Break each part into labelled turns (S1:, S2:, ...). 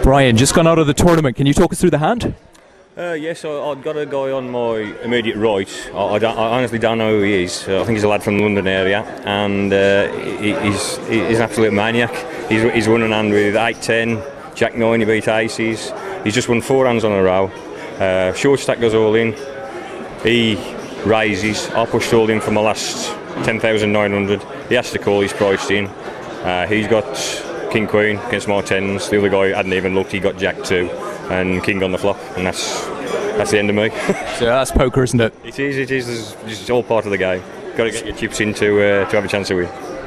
S1: Brian, just gone out of the tournament. Can you talk us through the hand?
S2: Yes, I've got a guy on my immediate right. I honestly don't know who he is. I think he's a lad from the London area, and he's an absolute maniac. He's won an hand with 8-10, Jack 9, he beat aces. He's just won 4 hands on a row. Short stack goes all in. He raises. I pushed all in for my last 10,900. He has to call, he's priced in. He's got King Queen against my 10s. The other guy hadn't even looked, he got Jack 2 and King on the flop, and that's the end of me.
S1: So that's poker, isn't it?
S2: It is. It's all part of the game. Got to get your chips in to have a chance to win.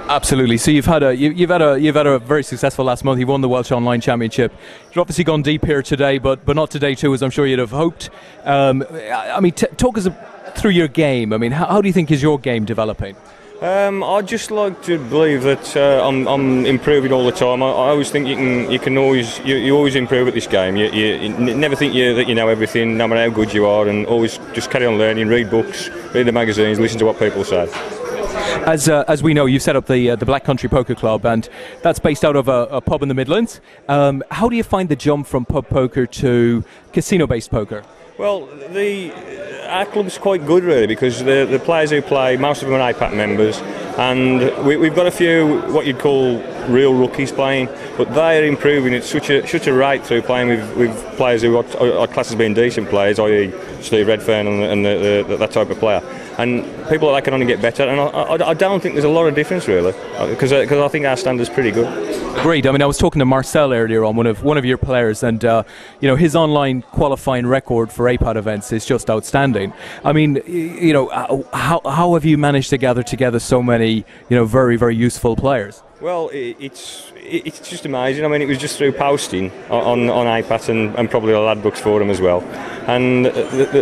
S1: Absolutely. So you've had a very successful last month. You won the Welsh Online Championship. You've obviously gone deep here today, but not today too, as I'm sure you'd have hoped. I mean, talk us through your game. I mean, how do you think is your game developing?
S2: I'd just like to believe that I'm improving all the time. I always think you can always improve at this game. You never think that you know everything, no matter how good you are, and always just carry on learning. Read books, read the magazines, listen to what people say.
S1: As we know, you've set up the Black Country Poker Club, and that's based out of a pub in the Midlands. How do you find the jump from pub poker to casino-based poker?
S2: Well, our club's quite good really, because the players who play, most of them are APAT members, and we've got a few what you'd call real rookies playing, but they're improving at such a rate through playing with players who are classed as being decent players, i.e. Steve Redfern and that type of player. And people like that can only get better, and I don't think there's a lot of difference really, because I think our standard's pretty good.
S1: Agreed. I mean, I was talking to Marcel earlier on, one of your players, and his online qualifying record for APAT events is just outstanding. I mean, how have you managed to gather together so many very, very useful players?
S2: Well, it's just amazing. I mean, it was just through posting on APAT and probably a lad books forum as well. And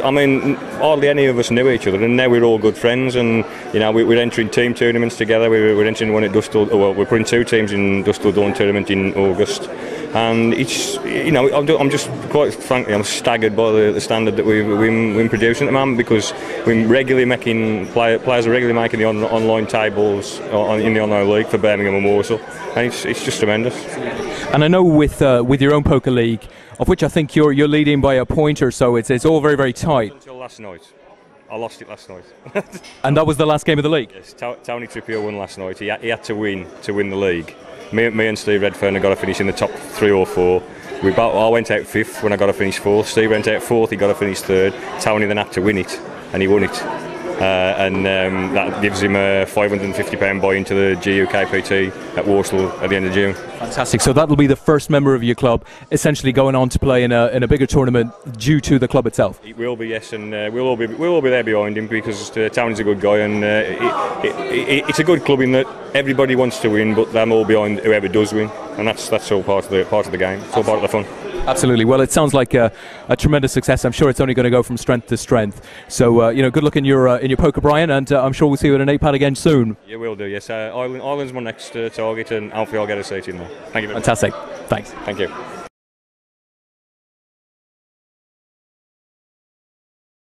S2: I mean, hardly any of us knew each other, and now we're all good friends. And we're entering team tournaments together. We're entering one at Dustal. Well, we're putting 2 teams in Dustal Dawn tournament in August. And it's I'm just quite frankly I'm staggered by the standard that we're producing at the moment, because we're regularly making players are regularly making the online tables in the online league for Birmingham and Warsaw, and it's just tremendous.
S1: And I know with your own poker league, of which I think you're leading by a point or so, it's all very, very tight.
S2: Until last night. I lost it last night.
S1: And that was the last game of the league?
S2: Yes, Tony Trippier won last night. He had to win the league. Me and Steve Redfern have got to finish in the top 3 or 4. I went out 5th when I got to finish 4th. Steve went out 4th, he got to finish 3rd. Tony then had to win it, and he won it. That gives him a £550 buy into the GUKPT at Warsaw at the end of June.
S1: Fantastic. So that'll be the first member of your club essentially going on to play in a bigger tournament due to the club itself.
S2: It will be, yes, and we'll all be there behind him, because Tony's a good guy, and it's a good club in that everybody wants to win, but they're all behind whoever does win, and that's all part of the game. It's all part of the fun.
S1: Absolutely. Well, it sounds like a tremendous success. I'm sure it's only going to go from strength to strength. So, good luck in your poker, Brian, and I'm sure we'll see you at an APAT again soon.
S2: Yeah, we'll do. Yes, Ireland's my next target, and hopefully I'll get a seat in there. Thank you very much.
S1: Fantastic. Thanks.
S2: Thank you.